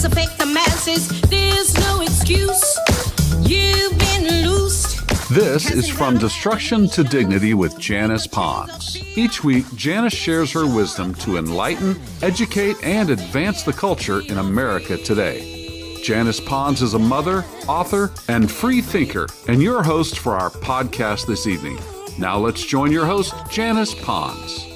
lies affect the masses. There's no excuse. You've been loosed. This is From Destruction to Dignity with Janice Pons. Each week, Janice shares her wisdom to enlighten, educate, and advance the culture in America today. Janice Pons is a mother, author, and free thinker, and your host for our podcast this evening. Now let's join your host, Janice Pons.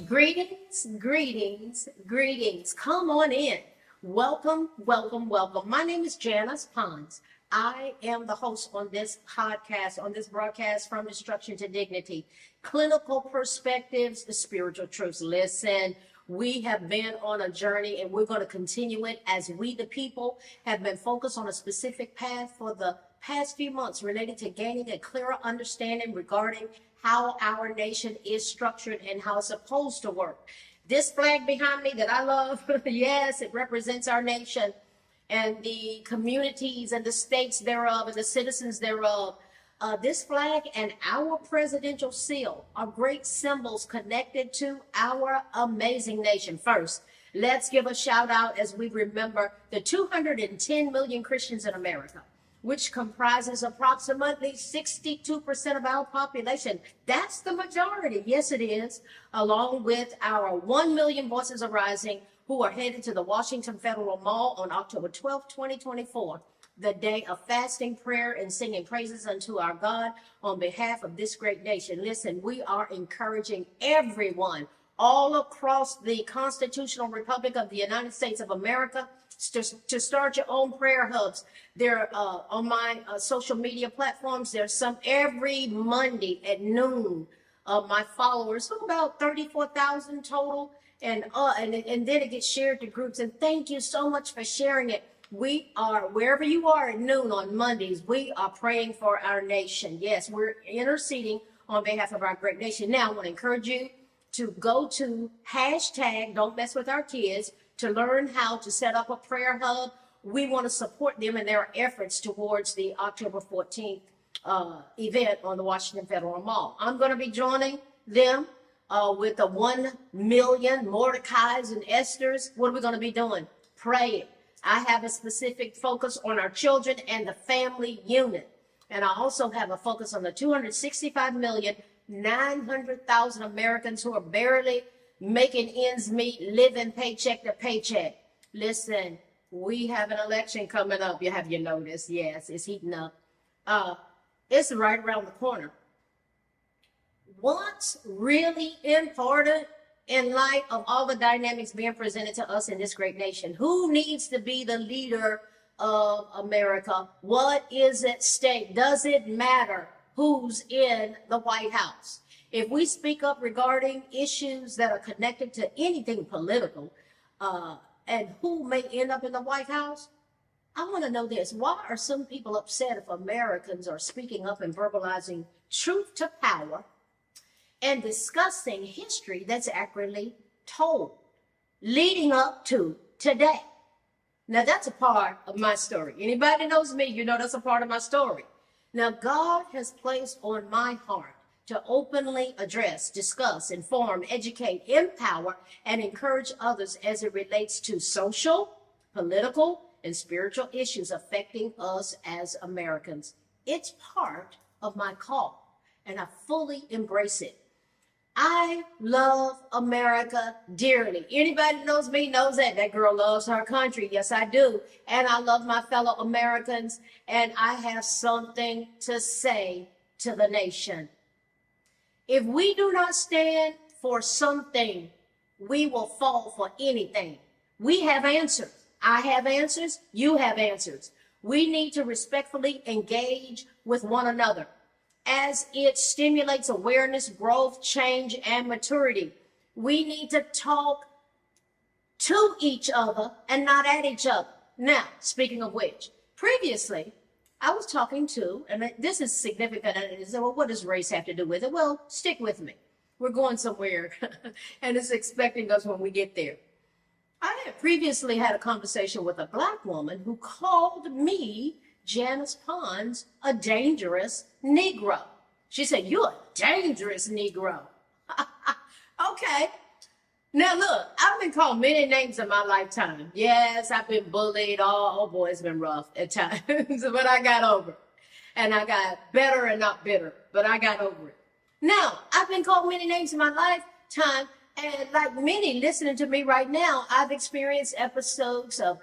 Greetings, greetings, greetings. Come on in. Welcome, welcome, welcome. My name is Janice Pons. I am the host on this podcast, on this broadcast, From Destruction to Dignity. Clinical perspectives, the spiritual truths. Listen, we have been on a journey and we're going to continue it as we, the people, have been focused on a specific path for the past few months related to gaining a clearer understanding regarding how our nation is structured and how it's supposed to work. This flag behind me that I love, yes, it represents our nation and the communities and the states thereof and the citizens thereof. This flag and our presidential seal are great symbols connected to our amazing nation. First, let's give a shout out as we remember the 210 million Christians in America, which comprises approximately 62% of our population. That's the majority. Yes, it is. Along with our 1 million voices arising who are headed to the Washington Federal Mall on October 12, 2024, the day of fasting, prayer, and singing praises unto our God on behalf of this great nation. Listen, we are encouraging everyone all across the constitutional republic of the United States of America to start your own prayer hubs. They're on my social media platforms. There's some every Monday at noon. My followers, so about 34,000 total. And then it gets shared to groups. And thank you so much for sharing it. We are, wherever you are at noon on Mondays, we are praying for our nation. Yes, we're interceding on behalf of our great nation. Now, I want to encourage you to go to hashtag Don't Mess With Our Kids to learn how to set up a prayer hub. We want to support them in their efforts towards the October 14th event on the Washington Federal Mall. I'm going to be joining them with the 1 million Mordecais and Esthers. What are we going to be doing? Praying. I have a specific focus on our children and the family unit. And I also have a focus on the 265,900,000 Americans who are barely making ends meet, living paycheck to paycheck. Listen, we have an election coming up. Have you noticed? Yes, it's heating up. It's right around the corner. What's really important in light of all the dynamics being presented to us in this great nation? Who needs to be the leader of America? What is at stake? Does it matter who's in the White House? If we speak up regarding issues that are connected to anything political and who may end up in the White House, I want to know this. Why are some people upset if Americans are speaking up and verbalizing truth to power and discussing history that's accurately told, leading up to today? Now, that's a part of my story. Anybody knows me, you know that's a part of my story. Now, God has placed on my heart to openly address, discuss, inform, educate, empower, and encourage others as it relates to social, political, and spiritual issues affecting us as Americans. It's part of my call, and I fully embrace it. I love America dearly. Anybody that knows me knows that. That girl loves her country. Yes, I do. And I love my fellow Americans, and I have something to say to the nation. If we do not stand for something, we will fall for anything. We have answers. I have answers. You have answers. We need to respectfully engage with one another as it stimulates awareness, growth, change, and maturity. We need to talk to each other and not at each other. Now, speaking of which, previously, I was talking to, and this is significant, and you say, well, what does race have to do with it? Well, stick with me. We're going somewhere, and it's expecting us when we get there. I had previously had a conversation with a Black woman who called me, Janice Pons, a dangerous Negro. She said, "You're a dangerous Negro." Okay. Now look, I've been called many names in my lifetime. Yes, I've been bullied. Oh boy, it's been rough at times, but I got over it. And I got better and not bitter, but I got over it. Now, I've been called many names in my lifetime, and like many listening to me right now, I've experienced episodes of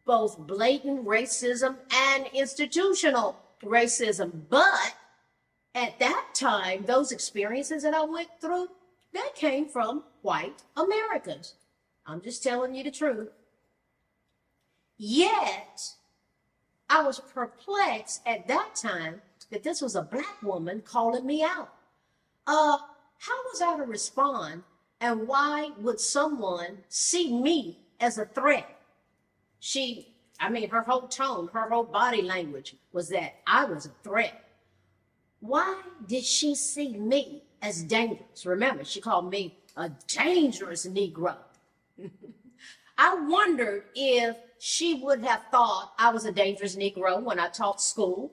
both blatant racism and institutional racism. But at that time, those experiences that I went through, that came from white Americans. I'm just telling you the truth. Yet, I was perplexed at that time that this was a black woman calling me out. How was I to respond, and why would someone see me as a threat? Her whole tone, her whole body language was that I was a threat. Why did she see me as dangerous? Remember, she called me a dangerous Negro. I wondered if she would have thought I was a dangerous Negro when I taught school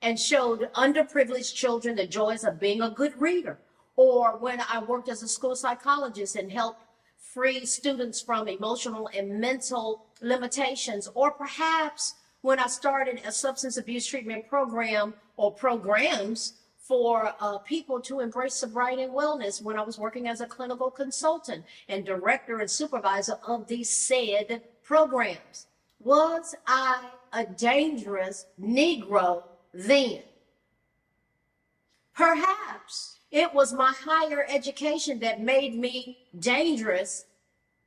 and showed underprivileged children the joys of being a good reader, or when I worked as a school psychologist and helped free students from emotional and mental limitations, or perhaps when I started a substance abuse treatment program or programs for people to embrace sobriety and wellness when I was working as a clinical consultant and director and supervisor of these said programs. Was I a dangerous Negro then? Perhaps it was my higher education that made me dangerous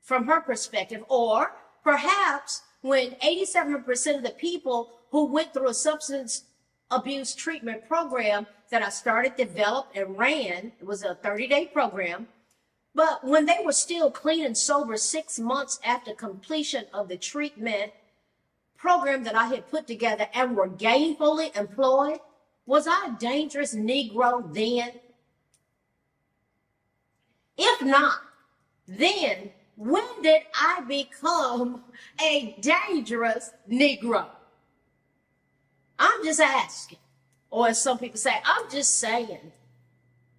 from her perspective, or perhaps when 87% of the people who went through a substance abuse treatment program that I started, developed, and ran, it was a 30-day program, but when they were still clean and sober 6 months after completion of the treatment program that I had put together and were gainfully employed, was I a dangerous Negro then? If not, then when did I become a dangerous Negro? I'm just asking. Or as some people say, I'm just saying.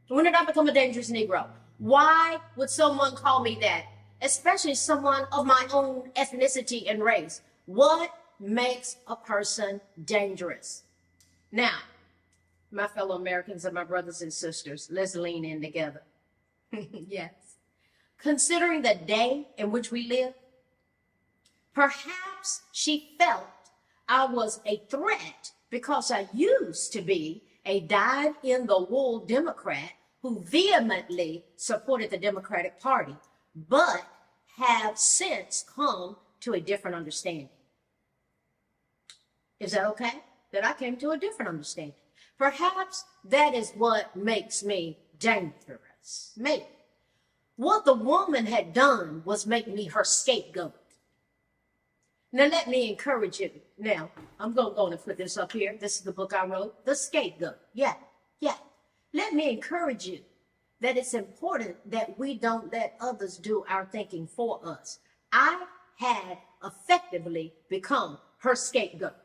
When did I become a dangerous Negro? Why would someone call me that? Especially someone of my own ethnicity and race. What makes a person dangerous? Now, my fellow Americans and my brothers and sisters, let's lean in together. Yes. Considering the day in which we live, perhaps she felt I was a threat because I used to be a dyed-in-the-wool Democrat who vehemently supported the Democratic Party, but have since come to a different understanding. Is that okay? That I came to a different understanding. Perhaps that is what makes me dangerous. Maybe. What the woman had done was make me her scapegoat. Now, let me encourage you. Now, I'm going to go and put this up here. This is the book I wrote, The Scapegoat. Yeah. Let me encourage you that it's important that we don't let others do our thinking for us. I had effectively become her scapegoat.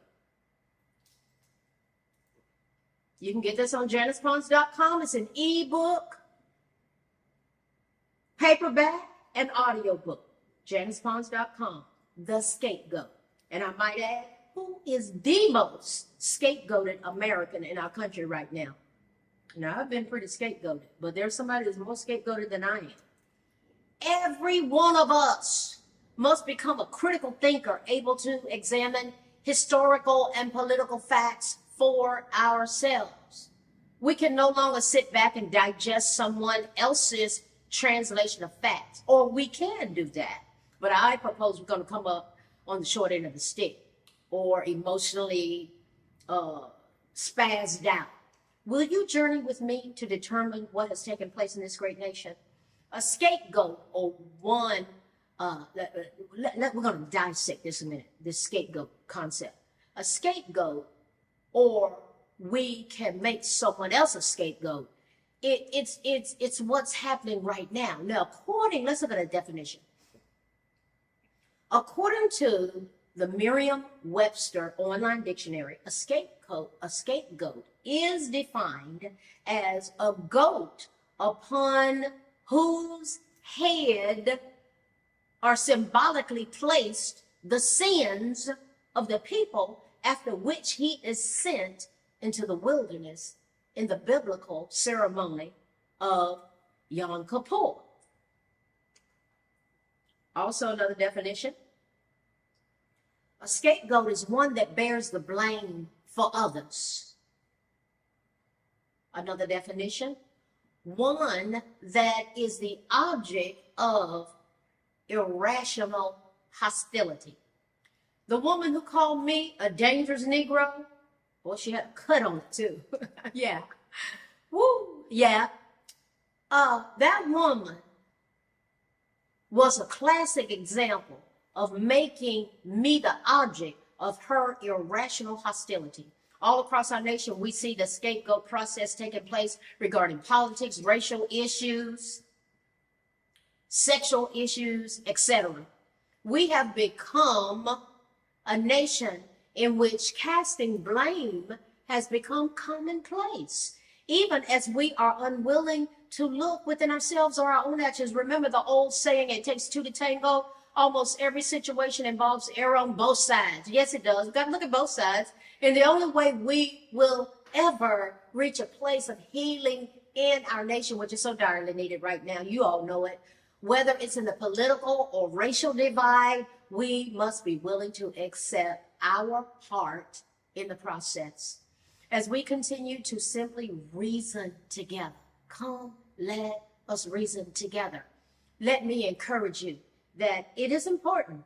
You can get this on janicepons.com. It's an ebook, paperback, and audiobook. janicepons.com. The Scapegoat. And I might add, who is the most scapegoated American in our country right now? Now, I've been pretty scapegoated, but there's somebody that's more scapegoated than I am. Every one of us must become a critical thinker, able to examine historical and political facts for ourselves. We can no longer sit back and digest someone else's translation of facts, or we can do that. But I propose we're going to come up on the short end of the stick, or emotionally spazzed out. Will you journey with me to determine what has taken place in this great nation? A scapegoat, or one, we're going to dissect this a minute, this scapegoat concept. A scapegoat, or we can make someone else a scapegoat. It's what's happening right now. Now, let's look at a definition. According to the Merriam-Webster online dictionary, a scapegoat is defined as a goat upon whose head are symbolically placed the sins of the people, after which he is sent into the wilderness in the biblical ceremony of Yom Kippur. Also, another definition: a scapegoat is one that bears the blame for others. Another definition: one that is the object of irrational hostility. The woman who called me a dangerous Negro, well, she had a cut on it too. Yeah. Woo. Yeah. That woman was a classic example of making me the object of her irrational hostility. All across our nation, we see the scapegoat process taking place regarding politics, racial issues, sexual issues, etc. We have become a nation in which casting blame has become commonplace, even as we are unwilling to look within ourselves or our own actions. Remember the old saying, it takes two to tango? Almost every situation involves error on both sides. Yes, it does. We've got to look at both sides. And the only way we will ever reach a place of healing in our nation, which is so direly needed right now, you all know it, whether it's in the political or racial divide, we must be willing to accept our part in the process. As we continue to simply reason together, come, let us reason together. Let me encourage you that it is important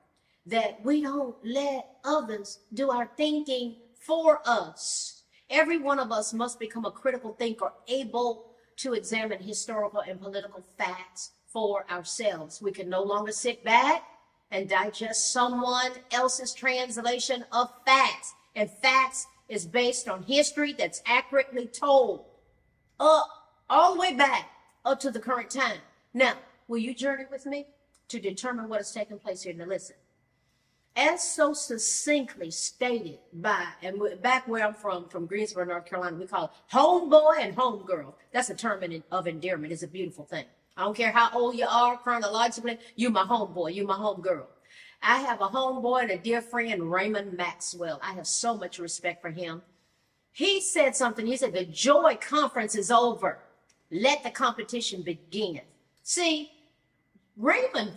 that we don't let others do our thinking for us. Every one of us must become a critical thinker, able to examine historical and political facts for ourselves. We can no longer sit back and digest someone else's translation of facts. And facts is based on history that's accurately told all the way back up to the current time. Now, will you journey with me to determine what has taken place here? Now listen. As so succinctly stated by, and back where I'm from Greensboro, North Carolina, we call it homeboy and homegirl. That's a term of endearment. It's a beautiful thing. I don't care how old you are chronologically, you my homeboy, you my homegirl. I have a homeboy and a dear friend, Raymond Maxwell. I have so much respect for him. He said something. He said, the Joy Conference is over. Let the competition begin. See, Raymond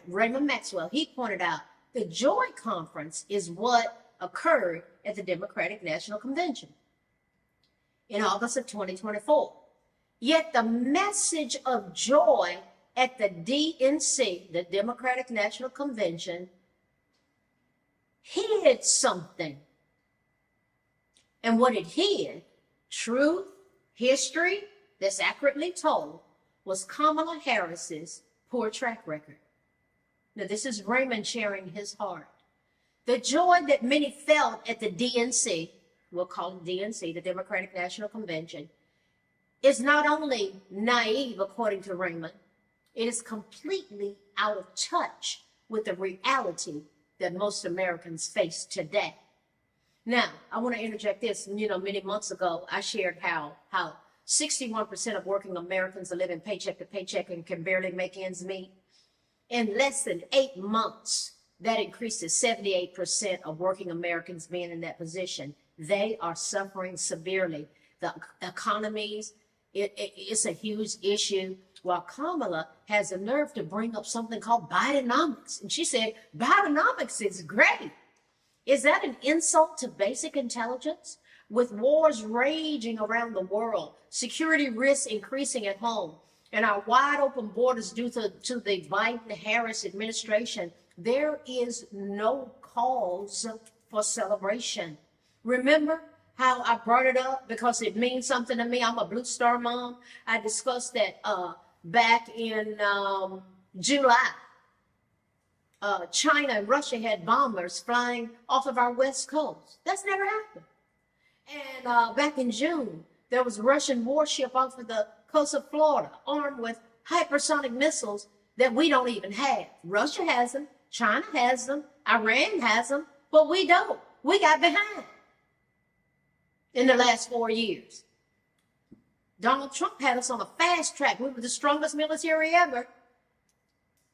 Maxwell, he pointed out the Joy Conference is what occurred at the Democratic National Convention in August of 2024. Yet the message of joy at the DNC, the Democratic National Convention, hid something. And what it hid, truth, history that's accurately told, was Kamala Harris's poor track record. Now, this is Raymond sharing his heart. The joy that many felt at the DNC, we'll call it DNC, the Democratic National Convention, is not only naive, according to Raymond, it is completely out of touch with the reality that most Americans face today. Now, I want to interject this. Many months ago, I shared how 61% of working Americans are living paycheck to paycheck and can barely make ends meet. In less than 8 months, that increased to 78% of working Americans being in that position. They are suffering severely. The economies, it's a huge issue. While Kamala has the nerve to bring up something called Bidenomics. And she said, Bidenomics is great. Is that an insult to basic intelligence? With wars raging around the world, security risks increasing at home, and our wide open borders due to the Biden-Harris administration, there is no cause for celebration. Remember how I brought it up because it means something to me? I'm a Blue Star mom. I discussed that back in July. China and Russia had bombers flying off of our west coast. That's never happened. And back in June, there was a Russian warship off of the coast of Florida, armed with hypersonic missiles that we don't even have. Russia has them, China has them, Iran has them, but we don't. We got behind in the last 4 years. Donald Trump had us on a fast track. We were the strongest military ever.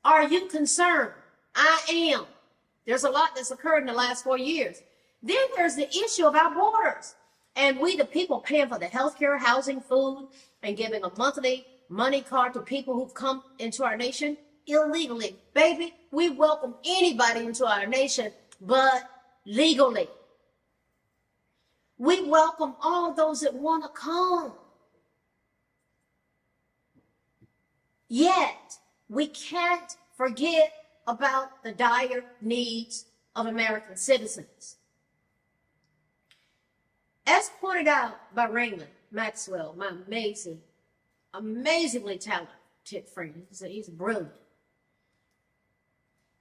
Are you concerned? I am. There's a lot that's occurred in the last 4 years. Then there's the issue of our borders. And we, the people, paying for the healthcare, housing, food, and giving a monthly money card to people who've come into our nation illegally. Baby, we welcome anybody into our nation, but legally. We welcome all those that want to come. Yet, we can't forget about the dire needs of American citizens. As pointed out by Raymond Maxwell, my amazingly talented friend, he's brilliant.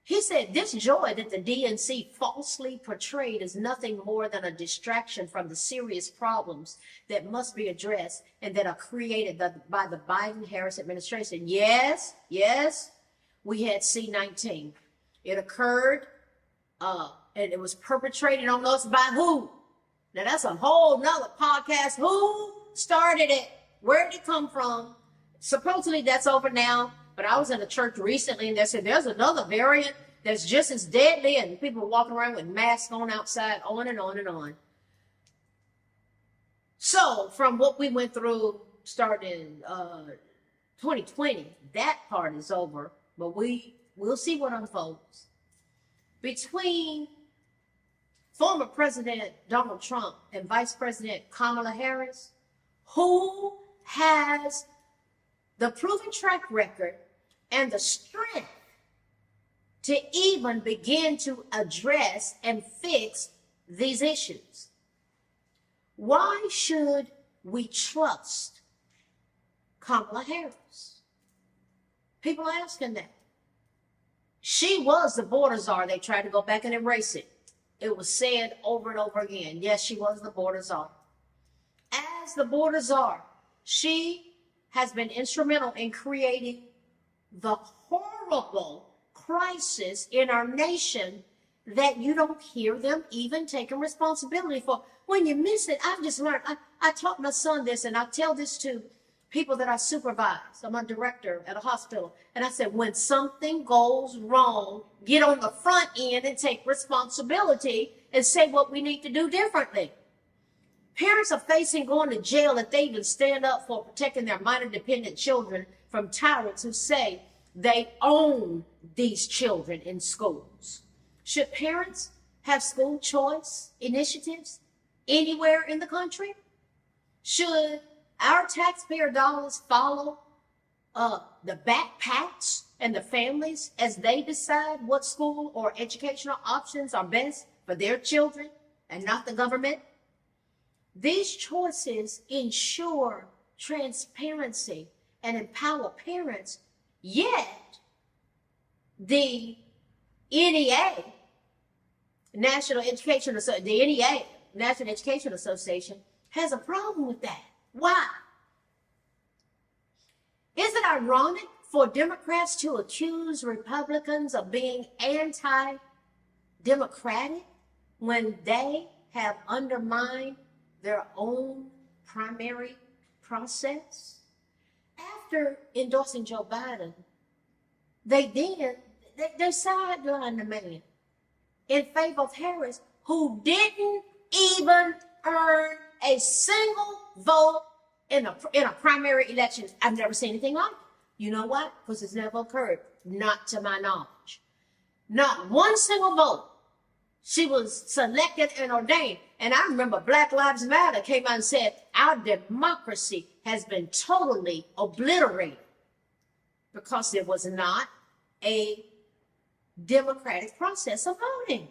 He said, this joy that the DNC falsely portrayed is nothing more than a distraction from the serious problems that must be addressed and that are created by the Biden-Harris administration. Yes, we had C-19. It occurred, and it was perpetrated on us by who? Now, that's a whole nother podcast. Who started it? Where did it come from? Supposedly, that's over now. But I was in a church recently, and they said there's another variant that's just as deadly, and people walking around with masks on outside, on and on and on. So, from what we went through starting 2020, that part is over. But we'll see what unfolds. Between former President Donald Trump and Vice President Kamala Harris, who has the proven track record and the strength to even begin to address and fix these issues? Why should we trust Kamala Harris? People are asking that. She was the border czar. They tried to go back and erase it. It was said over and over again. Yes, she was the border czar. As the border czar, she has been instrumental in creating the horrible crisis in our nation that you don't hear them even taking responsibility for. When you miss it, I've just learned. I taught my son this, and I tell this to people that I supervise. I'm a director at a hospital. And I said, when something goes wrong, get on the front end and take responsibility and say what we need to do differently. Parents are facing going to jail if they even stand up for protecting their minor dependent children from tyrants who say they own these children in schools. Should parents have school choice initiatives anywhere in the country? Should our taxpayer dollars follow the backpacks and the families as they decide what school or educational options are best for their children and not the government? These choices ensure transparency and empower parents, yet the NEA, National Education Association, has a problem with that. Why? Is it ironic for Democrats to accuse Republicans of being anti-democratic when they have undermined their own primary process? After endorsing Joe Biden, they sidelined the man in favor of Harris, who didn't even earn a single vote in a primary election. I've never seen anything like it. You know what? Because it's never occurred, not to my knowledge. Not one single vote. She was selected and ordained. And I remember Black Lives Matter came out and said, our democracy has been totally obliterated because there was not a democratic process of voting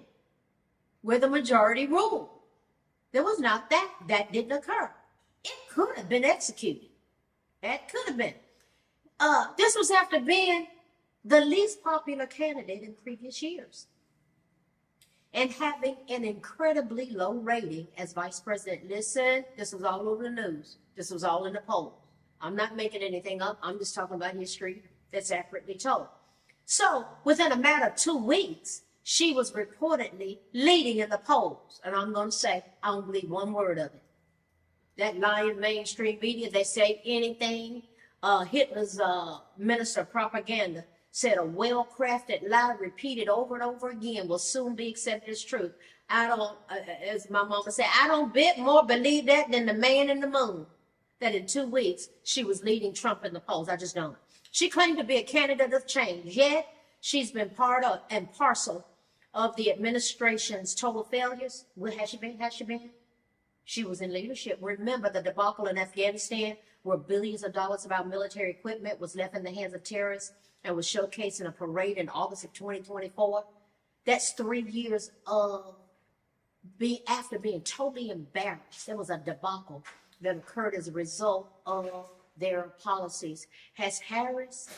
where the majority ruled. There was not that. That didn't occur. It could have been executed. That could have been. This was after being the least popular candidate in previous years and having an incredibly low rating as vice president. Listen, this was all over the news. This was all in the polls. I'm not making anything up. I'm just talking about history that's accurately told. So within a matter of 2 weeks, she was reportedly leading in the polls. And I'm going to say, I don't believe one word of it. That lying mainstream media, they say anything. Hitler's minister of propaganda said a well-crafted lie repeated over and over again will soon be accepted as truth. I don't, as my mama said, I don't bit more believe that than the man in the moon, that in 2 weeks she was leading Trump in the polls. I just don't. She claimed to be a candidate of change, yet she's been part of and parcel of the administration's total failures. Well, has she been? Has she been? She was in leadership. Remember the debacle in Afghanistan, where billions of dollars of our military equipment was left in the hands of terrorists and was showcased in a parade in August of 2024. That's 3 years of after being totally embarrassed. There was a debacle that occurred as a result of their policies. Has Harris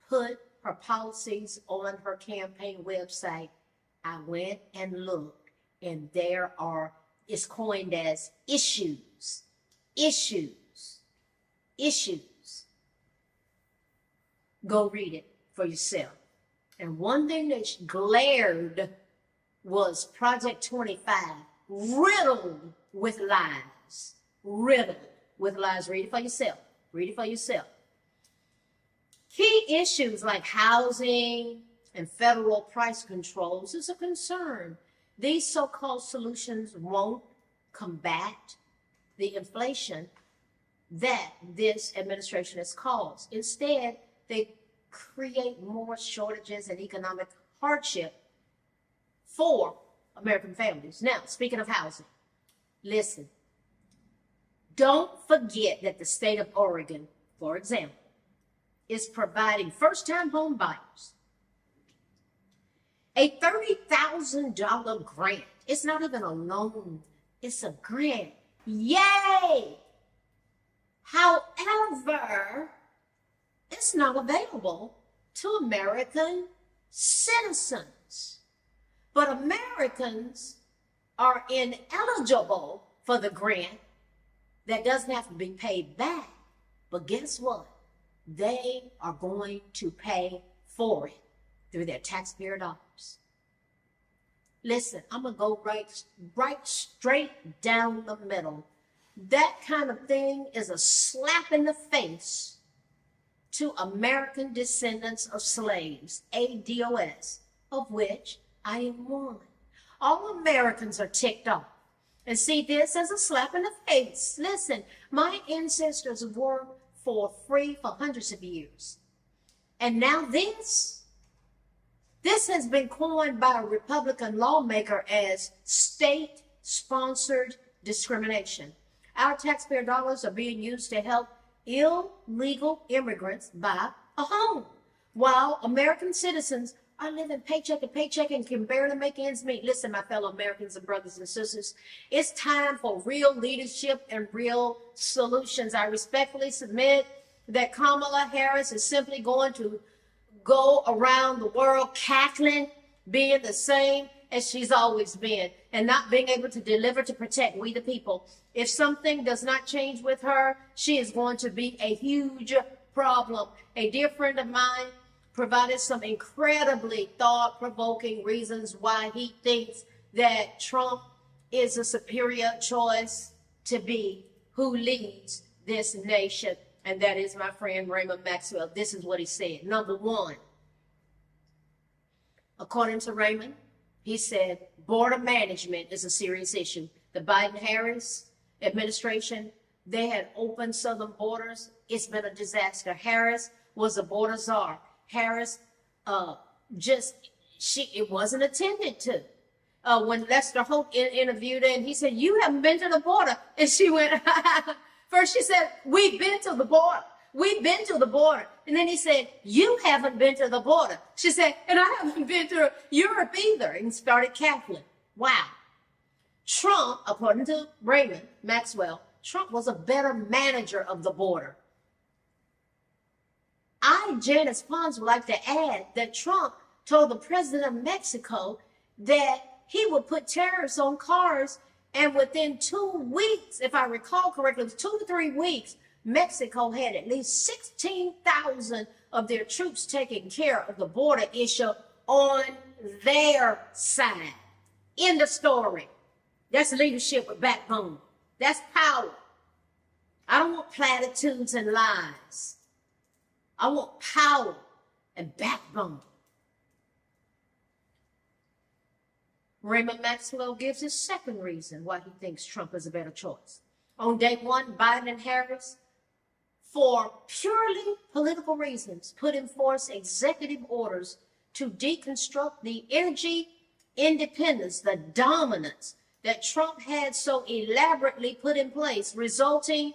put her policies on her campaign website? I went and looked, and there are, it's coined as issues. Go read it for yourself. And one thing that glared was Project 25, riddled with lies. Riddled with lies. Read it for yourself. Read it for yourself. Key issues like housing and federal price controls is a concern. These so-called solutions won't combat the inflation that this administration has caused. Instead, they create more shortages and economic hardship for American families. Now, speaking of housing, listen, don't forget that the state of Oregon, for example, is providing first-time home buyers a $30,000 grant. It's not even a loan, it's a grant. Yay! However, it's not available to American citizens. But Americans are ineligible for the grant that doesn't have to be paid back. But guess what? They are going to pay for it through their taxpayer dollars. Listen, I'm going to go right straight down the middle. That kind of thing is a slap in the face to American descendants of slaves, ADOS, of which I am one. All Americans are ticked off and see this as a slap in the face. Listen, my ancestors worked for free for hundreds of years. And now this has been coined by a Republican lawmaker as state-sponsored discrimination. Our taxpayer dollars are being used to help illegal immigrants buy a home, while American citizens are living paycheck to paycheck and can barely make ends meet. Listen, my fellow Americans and brothers and sisters, it's time for real leadership and real solutions. I respectfully submit that Kamala Harris is simply going to go around the world cackling, being the same as she's always been, and not being able to deliver to protect we the people. If something does not change with her, she is going to be a huge problem. A dear friend of mine provided some incredibly thought-provoking reasons why he thinks that Trump is a superior choice to be who leads this nation. And that is my friend Raymond Maxwell. This is what he said. Number one, according to Raymond, he said border management is a serious issue. The Biden-Harris administration, they had opened southern borders. It's been a disaster. Harris was a border czar. Harris it wasn't attended to. When Lester Holt interviewed her, and he said, "You haven't been to the border." And she went, first she said, "We've been to the border. We've been to the border." And then he said, "You haven't been to the border." She said, "And I haven't been to Europe either," and started cackling. Wow. Trump, according to Raymond Maxwell, Trump was a better manager of the border. I, Janice Pons, would like to add that Trump told the president of Mexico that he would put tariffs on cars, and within 2 weeks, if I recall correctly, it was 2 to 3 weeks, Mexico had at least 16,000 of their troops taking care of the border issue on their side. End of story. That's leadership with backbone. That's power. I don't want platitudes and lies. I want power. and backbone. Raymond Maxwell gives his second reason why he thinks Trump is a better choice. On day one, Biden and Harris, for purely political reasons, put in force executive orders to deconstruct the energy independence, the dominance that Trump had so elaborately put in place, resulting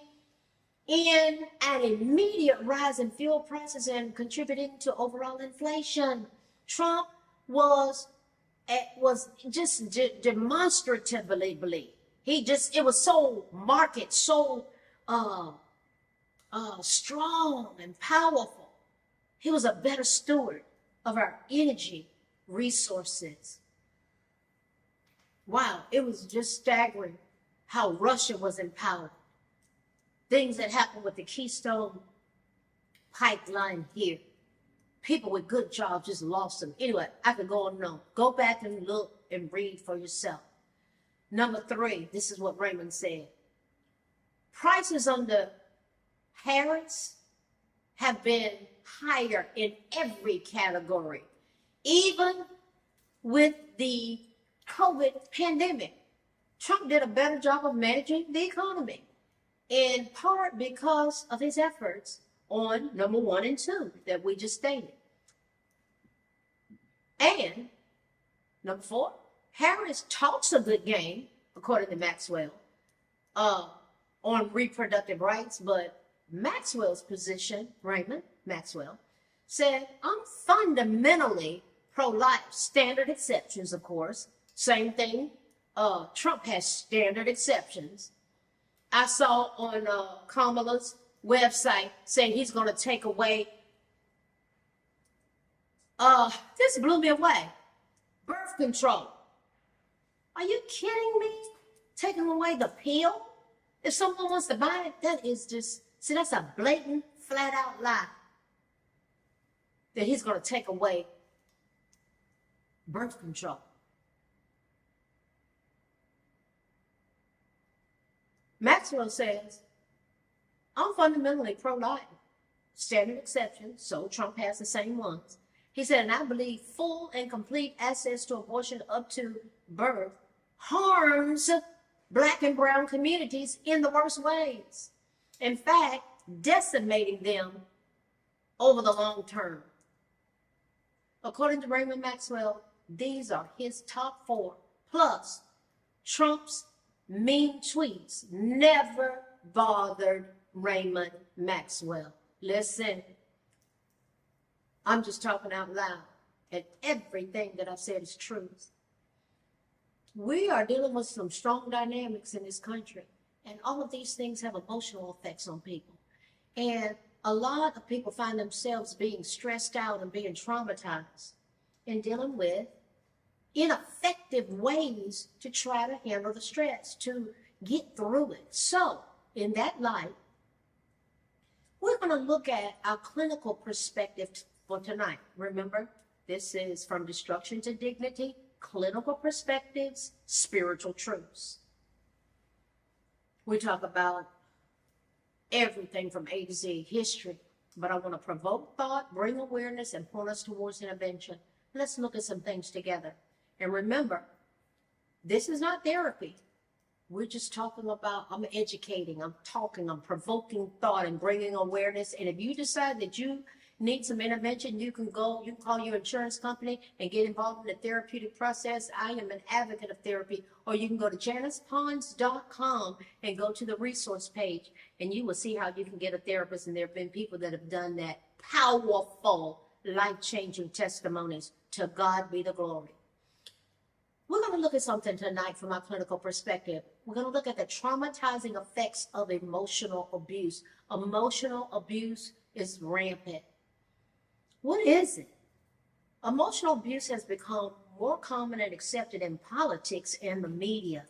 in an immediate rise in fuel prices and contributing to overall inflation. Trump was just demonstratively, it was so marked, so strong and powerful. He was a better steward of our energy resources. Wow, it was just staggering how Russia was empowered. Things that happened with the Keystone pipeline here. People with good jobs just lost them. Anyway, I could go on and on. Go back and look and read for yourself. Number 3, this is what Raymond said. Prices under Harris have been higher in every category, even with the COVID pandemic. Trump did a better job of managing the economy, in part because of his efforts on number 1 and 2 that we just stated. And number 4, Harris talks a good game, according to Maxwell, on reproductive rights, but Maxwell's position, Raymond Maxwell, said, I'm fundamentally pro-life. Standard exceptions, of course. Same thing. Trump has standard exceptions. I saw on Kamala's website saying he's going to take away, this blew me away, birth control. Are you kidding me? Taking away the pill? If someone wants to buy it, that is just, see, that's a blatant, flat out lie. That he's going to take away birth control. Maxwell says, I'm fundamentally pro-life. Standard exceptions, so Trump has the same ones. He said, and I believe full and complete access to abortion up to birth harms Black and brown communities in the worst ways. In fact, decimating them over the long term. According to Raymond Maxwell, these are his top 4. Plus, Trump's mean tweets never bothered Raymond Maxwell. Listen, I'm just talking out loud, and everything that I've said is truth. We are dealing with some strong dynamics in this country, and all of these things have emotional effects on people. And a lot of people find themselves being stressed out and being traumatized and dealing with ineffective ways to try to handle the stress, to get through it. So, in that light, we're going to look at our clinical perspective for tonight. Remember, this is From Destruction to Dignity, Clinical Perspectives, Spiritual Truths. We talk about everything from A to Z, history, but I want to provoke thought, bring awareness, and point us towards intervention. Let's look at some things together. And remember, this is not therapy. We're just talking about, I'm educating, I'm talking, I'm provoking thought and bringing awareness. And if you decide that you need some intervention, you can call your insurance company and get involved in the therapeutic process. I am an advocate of therapy. Or you can go to JanicePons.com and go to the resource page, and you will see how you can get a therapist. And there have been people that have done that. Powerful, life-changing testimonies. To God be the glory. We're going to look at something tonight from our clinical perspective. We're going to look at the traumatizing effects of emotional abuse. Emotional abuse is rampant. What is it? Emotional abuse has become more common and accepted in politics and the media.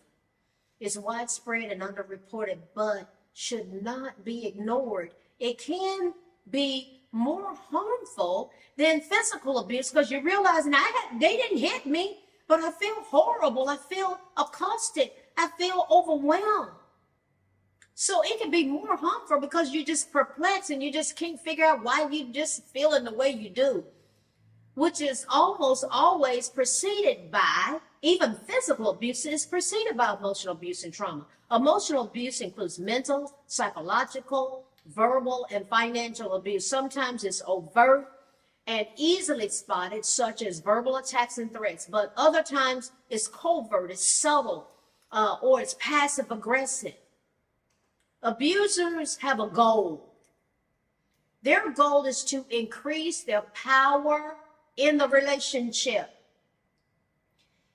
It's widespread and underreported, but should not be ignored. It can be more harmful than physical abuse, because you're realizing they didn't hit me, but I feel horrible. I feel accosted. I feel overwhelmed. So it can be more harmful because you're just perplexed and you just can't figure out why you just feeling the way you do. which is almost always preceded by, even physical abuse is preceded by emotional abuse and trauma. Emotional abuse includes mental, psychological, verbal, and financial abuse. Sometimes it's overt and easily spotted, such as verbal attacks and threats, but other times it's covert, it's subtle, or it's passive aggressive. Abusers have a goal. Their goal is to increase their power in the relationship.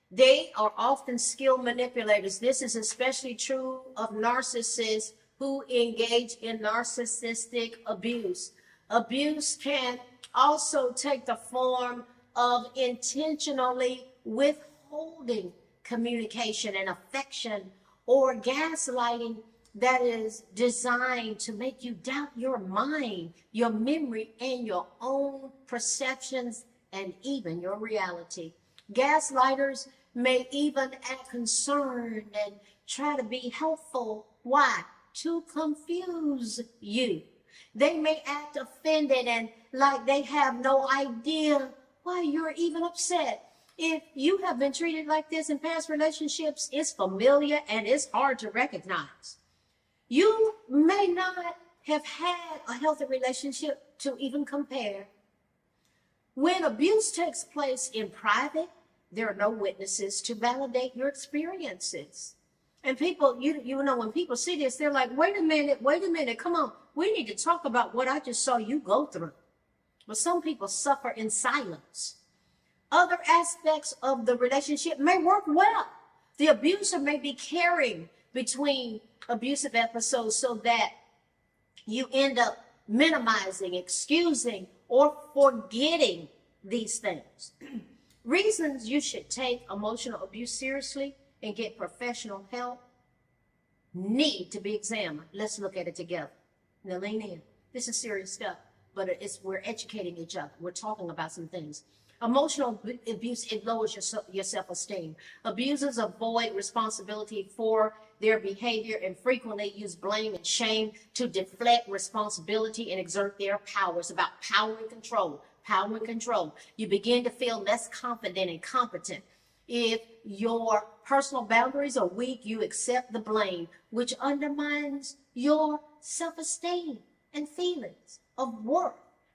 They are often skilled manipulators. This is especially true of narcissists who engage in narcissistic abuse. Abuse can also take the form of intentionally withholding communication and affection, or gaslighting that is designed to make you doubt your mind, your memory, and your own perceptions, and even your reality. Gaslighters may even act concerned and try to be helpful. Why? To confuse you. They may act offended and like they have no idea why you're even upset. If you have been treated like this in past relationships, it's familiar and it's hard to recognize. You may not have had a healthy relationship to even compare. When abuse takes place in private, there are no witnesses to validate your experiences. And people, you know, when people see this, they're like, wait a minute, come on. We need to talk about what I just saw you go through. But some people suffer in silence. Other aspects of the relationship may work well. The abuser may be caring between abusive episodes so that you end up minimizing, excusing, or forgetting these things. Reasons you should take emotional abuse seriously and get professional help need to be examined. Let's look at it together. Now lean in. This is serious stuff, but we're educating each other. We're talking about some things. Emotional abuse, it lowers your self-esteem. Abusers avoid responsibility for their behavior and frequently use blame and shame to deflect responsibility and exert their power. It's about power and control. Power and control. You begin to feel less confident and competent. If your personal boundaries are weak, you accept the blame, which undermines your self-esteem and feelings of worth,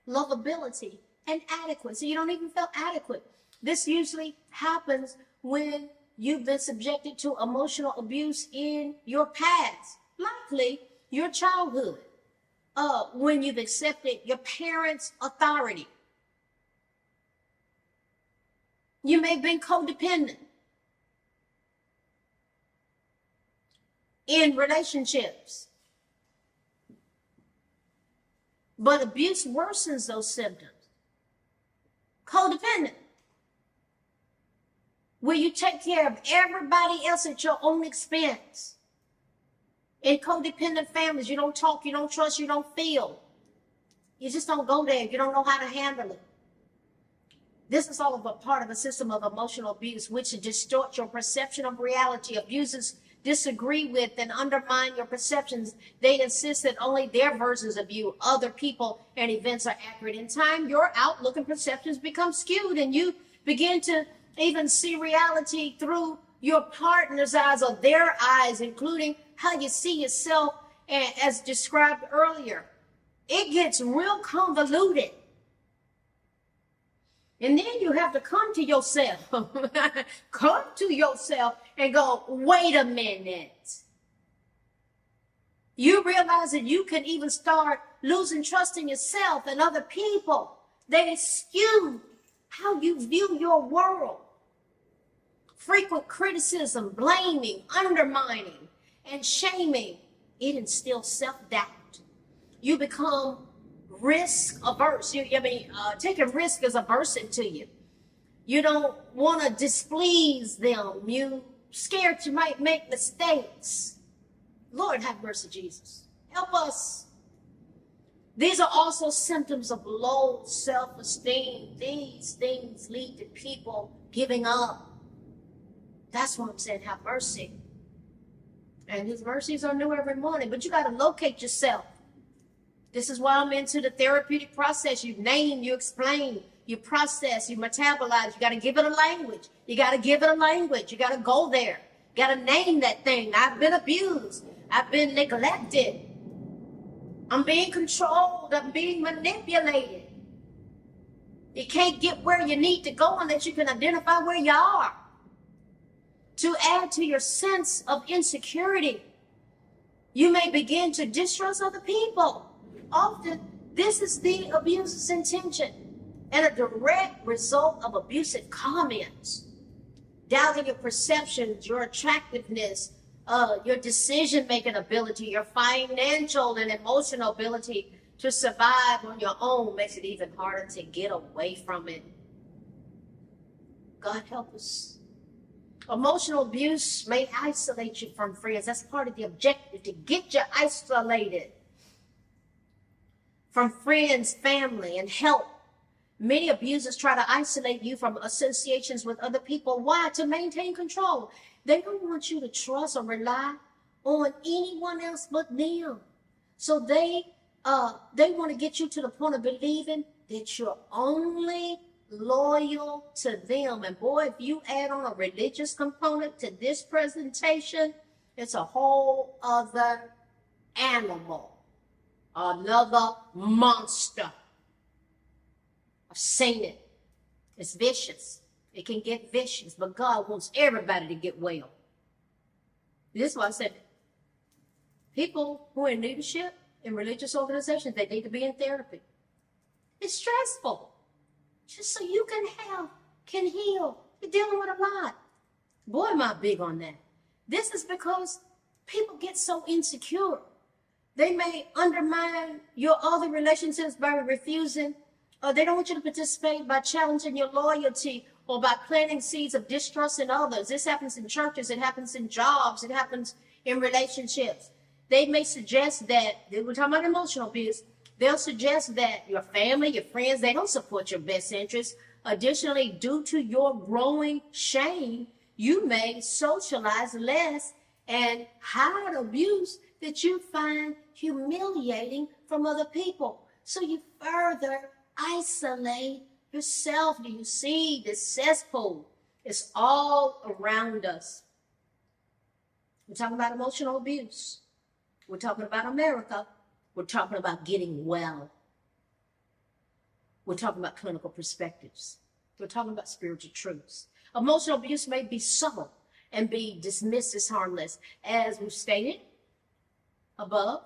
lovability, and adequacy. You don't even feel adequate. This usually happens when you've been subjected to emotional abuse in your past, likely your childhood, when you've accepted your parents' authority. You may have been codependent in relationships. But abuse worsens those symptoms. Codependent, where you take care of everybody else at your own expense. In codependent families, you don't talk, you don't trust, you don't feel. You just don't go there. You don't know how to handle it. This is all of a part of a system of emotional abuse, which distorts your perception of reality. Abusers disagree with and undermine your perceptions. They insist that only their versions of you, other people, and events are accurate. In time, your outlook and perceptions become skewed, and you begin to even see reality through your partner's eyes or their eyes, including how you see yourself, as described earlier. It gets real convoluted. And then you have to come to yourself, come to yourself and go, wait a minute. You realize that you can even start losing trust in yourself and other people. They skew how you view your world. Frequent criticism, blaming, undermining, and shaming, it instills self-doubt. You become risk averse. Taking risk is aversive to you. You don't want to displease them. You scared you might make mistakes. Lord have mercy, Jesus. Help us. These are also symptoms of low self-esteem. These things lead to people giving up. That's what I'm saying. Have mercy. And his mercies are new every morning. But you got to locate yourself. This is why I'm into the therapeutic process. You name, you explain, you process, you metabolize. You got to give it a language. You got to give it a language. You got to go there. You got to name that thing. I've been abused. I've been neglected. I'm being controlled. I'm being manipulated. You can't get where you need to go unless you can identify where you are. To add to your sense of insecurity, you may begin to distrust other people. Often, this is the abuser's intention and a direct result of abusive comments. Doubting your perceptions, your attractiveness, your decision-making ability, your financial and emotional ability to survive on your own makes it even harder to get away from it. God help us. Emotional abuse may isolate you from friends. That's part of the objective, to get you isolated from friends, family, and help. Many abusers try to isolate you from associations with other people. Why? To maintain control. They don't want you to trust or rely on anyone else but them. So they want to get you to the point of believing that you're only loyal to them. And boy, if you add on a religious component to this presentation, it's a whole other animal, another monster. I've seen it. It's vicious. It can get vicious, but God wants everybody to get well. This is why I said people who are in leadership in religious organizations, they need to be in therapy. It's stressful. Just so you can heal. You're dealing with a lot. Boy, am I big on that. This is because people get so insecure. They may undermine your other relationships by refusing, or they don't want you to participate by challenging your loyalty or by planting seeds of distrust in others. This happens in churches, it happens in jobs, it happens in relationships. They may suggest that, we're talking about emotional abuse, they'll suggest that your family, your friends, they don't support your best interests. Additionally, due to your growing shame, you may socialize less and hide abuse that you find humiliating from other people. So you further isolate yourself. Do you see this cesspool? It's all around us. We're talking about emotional abuse. We're talking about America. We're talking about getting well. We're talking about clinical perspectives. We're talking about spiritual truths. Emotional abuse may be subtle and be dismissed as harmless. As we've stated above,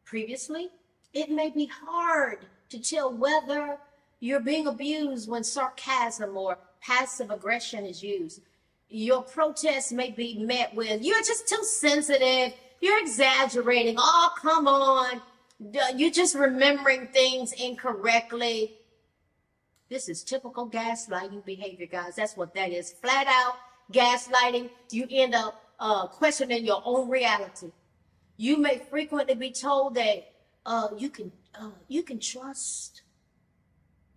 previously, it may be hard to tell whether you're being abused when sarcasm or passive aggression is used. Your protest may be met with, "You're just too sensitive. You're exaggerating. Oh, come on. You're just remembering things incorrectly." This is typical gaslighting behavior, guys. That's what that is. Flat out gaslighting. You end up questioning your own reality. You may frequently be told that you can trust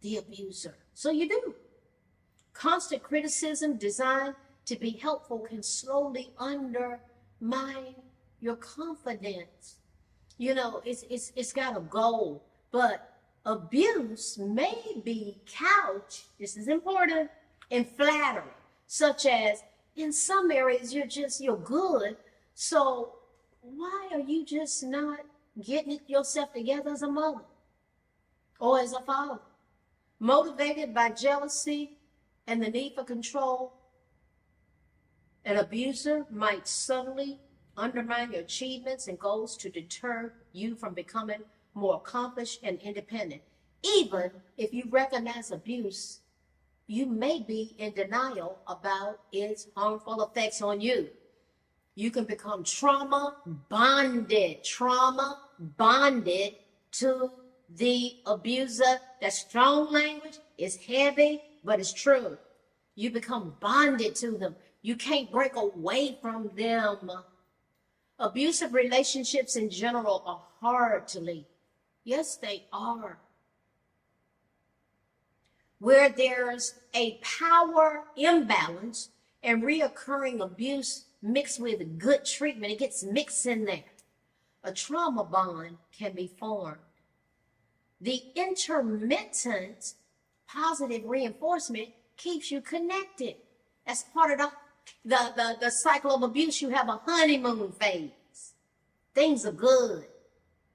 the abuser. So you do. Constant criticism designed to be helpful can slowly undermine your confidence. You know, it's got a goal, but abuse may be couched, this is important, in flattery, such as, in some areas you're good, so why are you just not getting yourself together as a mother or as a father? Motivated by jealousy and the need for control, an abuser might subtly undermine your achievements and goals to deter you from becoming more accomplished and independent. Even if you recognize abuse, you may be in denial about its harmful effects on you. You can become trauma bonded to the abuser. That strong language is heavy, but it's true. You become bonded to them. You can't break away from them. Abusive relationships in general are hard to leave. Yes, they are. Where there's a power imbalance and reoccurring abuse mixed with good treatment, it gets mixed in there. A trauma bond can be formed. The intermittent Positive reinforcement keeps you connected. That's part of the cycle of abuse. You have a honeymoon phase. Things are good.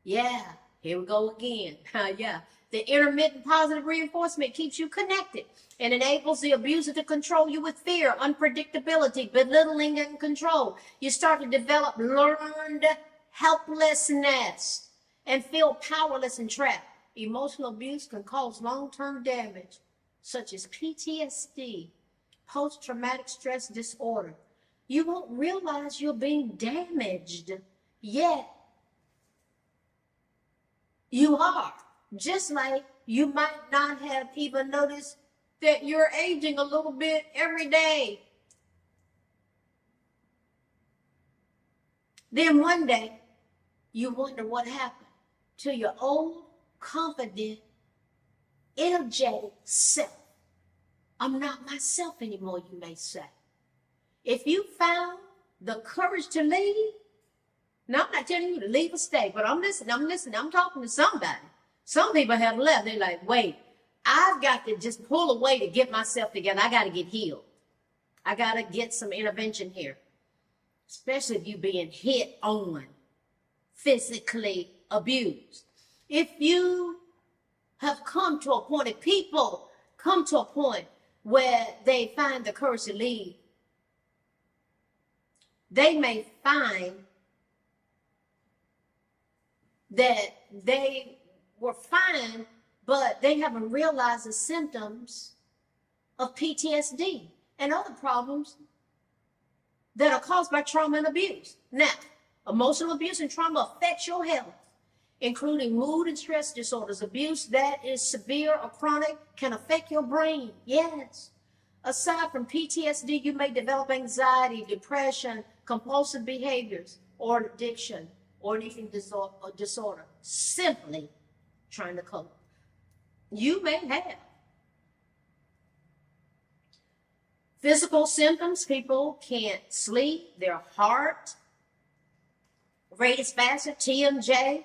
Yeah, here we go again. Yeah, the intermittent positive reinforcement keeps you connected and enables the abuser to control you with fear, unpredictability, belittling, and control. You start to develop learned helplessness and feel powerless and trapped. Emotional abuse can cause long-term damage, such as PTSD, post-traumatic stress disorder. You won't realize you're being damaged, yet you are. Just like you might not have even noticed that you're aging a little bit every day. Then one day, you wonder what happened to your old, confident, energetic self. I'm not myself anymore, you may say. If you found the courage to leave, now I'm not telling you to leave or stay, but I'm listening, I'm talking to somebody. Some people have left, they're like, wait, I've got to just pull away to get myself together. I got to get healed. I got to get some intervention here, especially if you're being hit on, physically abused. If you have come to a point, if people come to a point where they find the courage to leave, they may find that they were fine, but they haven't realized the symptoms of PTSD and other problems that are caused by trauma and abuse. Now, emotional abuse and trauma affects your health, including mood and stress disorders. Abuse that is severe or chronic can affect your brain. Yes. Aside from PTSD, you may develop anxiety, depression, compulsive behaviors, or addiction, or an eating disorder, simply trying to cope. You may have physical symptoms. People can't sleep, their heart rate is faster, TMJ,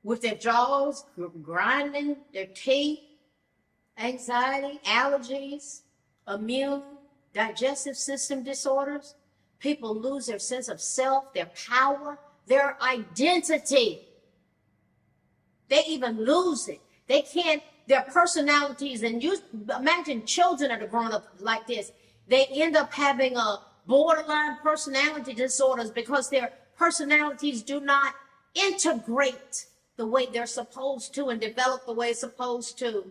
with their jaws grinding, their teeth, anxiety, allergies, immune, digestive system disorders. People lose their sense of self, their power, their identity. They even lose it. They can't, their personalities, and you imagine children that are growing up like this, they end up having a borderline personality disorders because their personalities do not integrate the way they're supposed to and develop the way it's supposed to.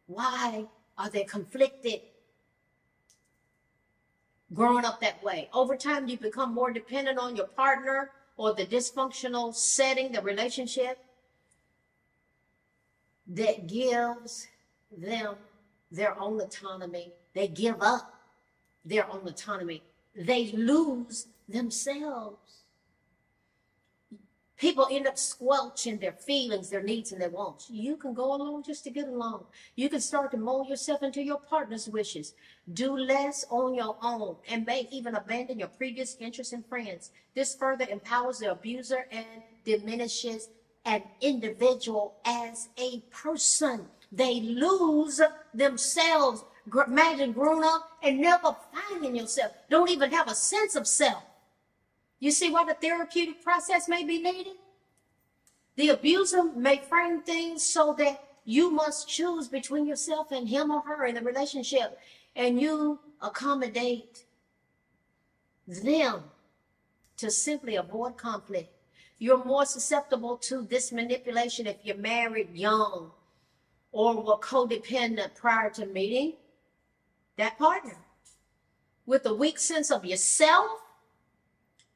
Why are they conflicted? Growing up that way. Over time, you become more dependent on your partner or the dysfunctional setting, the relationship that gives them their own autonomy. They give up their own autonomy. They lose themselves. People end up squelching their feelings, their needs, and their wants. You can go along just to get along. You can start to mold yourself into your partner's wishes. Do less on your own and may even abandon your previous interests and friends. This further empowers the abuser and diminishes an individual as a person. They lose themselves. Imagine growing up and never finding yourself. Don't even have a sense of self. You see why the therapeutic process may be needed? The abuser may frame things so that you must choose between yourself and him or her in the relationship, and you accommodate them to simply avoid conflict. You're more susceptible to this manipulation if you're married young or were codependent prior to meeting that partner. With a weak sense of yourself,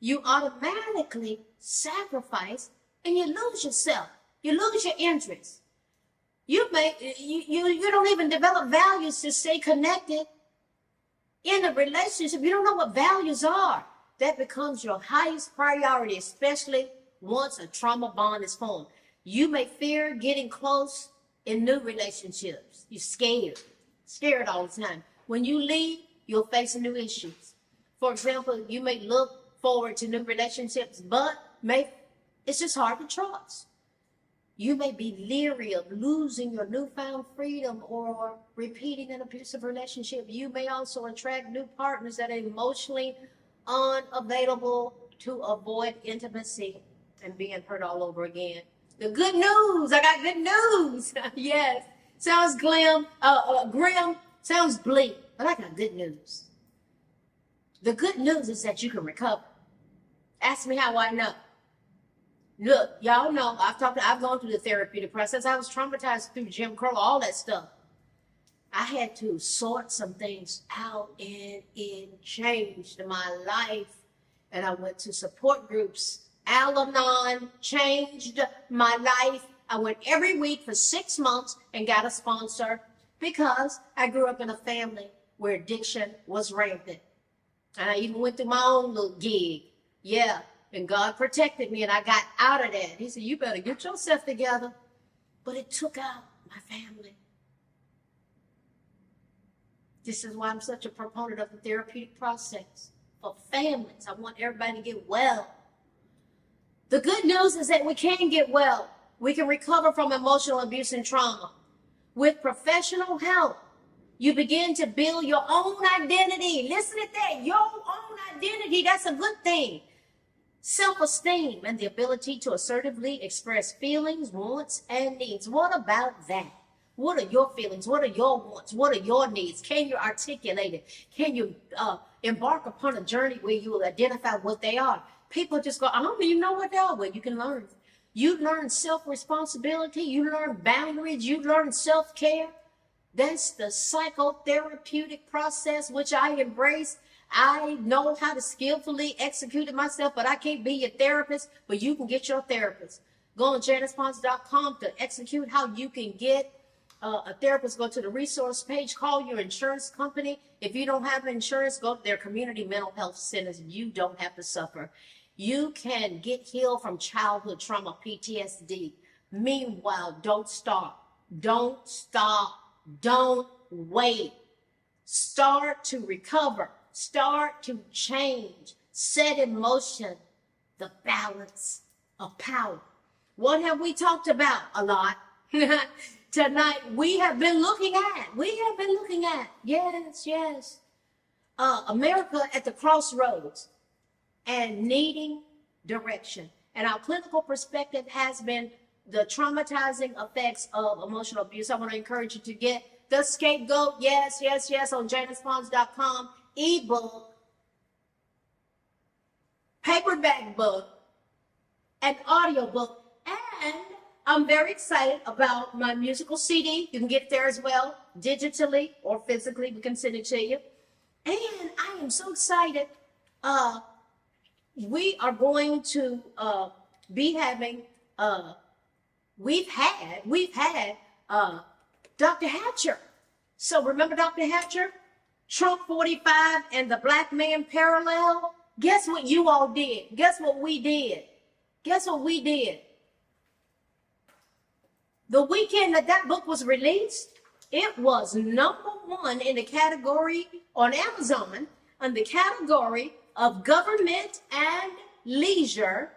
you automatically sacrifice and you lose yourself. You lose your interest. You don't even develop values to stay connected in a relationship. You don't know what values are. That becomes your highest priority, especially once a trauma bond is formed. You may fear getting close in new relationships. You're scared all the time. When you leave, you'll face new issues. For example, you may look forward to new relationships, but it's just hard to trust. You may be leery of losing your newfound freedom or repeating an abusive relationship. You may also attract new partners that are emotionally unavailable to avoid intimacy and being hurt all over again. The good news, I got good news. Yes, sounds grim, sounds bleak, but I got good news. The good news is that you can recover. Ask me how I know. Look, y'all know, I've gone through the therapeutic process. I was traumatized through Jim Crow, all that stuff. I had to sort some things out, and it changed my life. And I went to support groups. Al-Anon changed my life. I went every week for 6 months and got a sponsor because I grew up in a family where addiction was rampant. And I even went through my own little gig. Yeah, and God protected me, and I got out of that. He said, you better get yourself together. But it took out my family. This is why I'm such a proponent of the therapeutic process for families. I want everybody to get well. The good news is that we can get well. We can recover from emotional abuse and trauma. With professional help, you begin to build your own identity. Listen to that, your own identity. That's a good thing. Self-esteem and the ability to assertively express feelings, wants, and needs. What about that? What are your feelings? What are your wants? What are your needs? Can you articulate it? Can you embark upon a journey where you will identify what they are? People just go, I don't even know what they are. Well, you can learn. You learn self-responsibility. You learn boundaries. You learn self-care. That's the psychotherapeutic process, which I embrace. I know how to skillfully execute it myself, but I can't be your therapist, but you can get your therapist. Go on JanicePons.com to execute how you can get a therapist. Go to the resource page, call your insurance company. If you don't have insurance, go to their community mental health centers. You don't have to suffer. You can get healed from childhood trauma, PTSD. Meanwhile, don't stop. Don't stop. Don't wait. Start to recover. Start to change. Set in motion the balance of power. What have we talked about a lot? Tonight, we have been looking at, yes, America at the crossroads and needing direction. And our clinical perspective has been the traumatizing effects of emotional abuse. I want to encourage you to get The Scapegoat, yes, on JanicePons.com, ebook, paperback book, and audiobook, and I'm very excited about my musical CD. You can get it there as well, digitally or physically. We can send it to you. And I am so excited. We are going to be having, we've had Dr. Hatcher. So remember Dr. Hatcher? Trump 45 and the Black Man Parallel? Guess what you all did? Guess what we did? The weekend that book was released, it was #1 in the category on Amazon, in the category of government and leisure.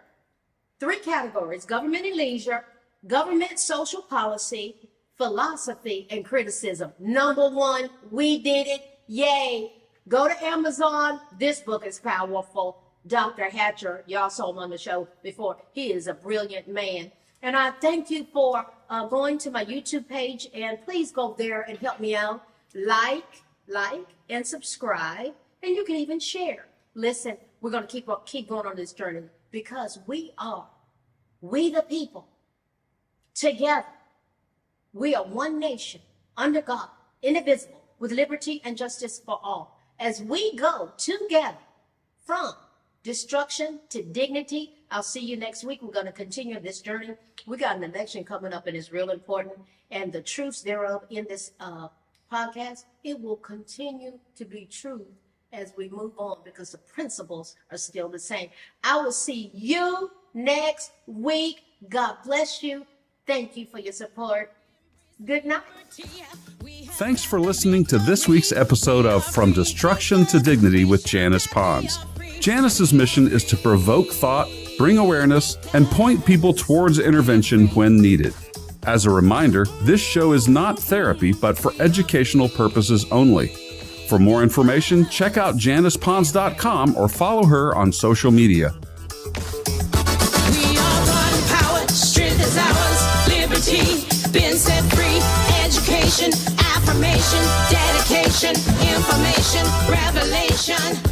3 categories: government and leisure, government social policy, philosophy, and criticism. #1, we did it. Yay. Go to Amazon. This book is powerful. Dr. Hatcher, y'all saw him on the show before. He is a brilliant man. And I thank you for going to my YouTube page, and please go there and help me out. Like, and subscribe, and you can even share. Listen, we're going to keep going on this journey because we the people, together, we are one nation under God, indivisible, with liberty and justice for all. As we go together from destruction to dignity. I'll see you next week. We're going to continue this journey. We got an election coming up, and it's real important. And the truths thereof in this podcast, it will continue to be true as we move on because the principles are still the same. I will see you next week. God bless you. Thank you for your support. Good night. Thanks for listening to this week's episode of From Destruction to Dignity with Janice Pons. Janice's mission is to provoke thought, bring awareness, and point people towards intervention when needed. As a reminder, this show is not therapy, but for educational purposes only. For more information, check out JanicePons.com or follow her on social media. We are one power, strength is ours, liberty, been set free, education, affirmation, dedication, information, revelation.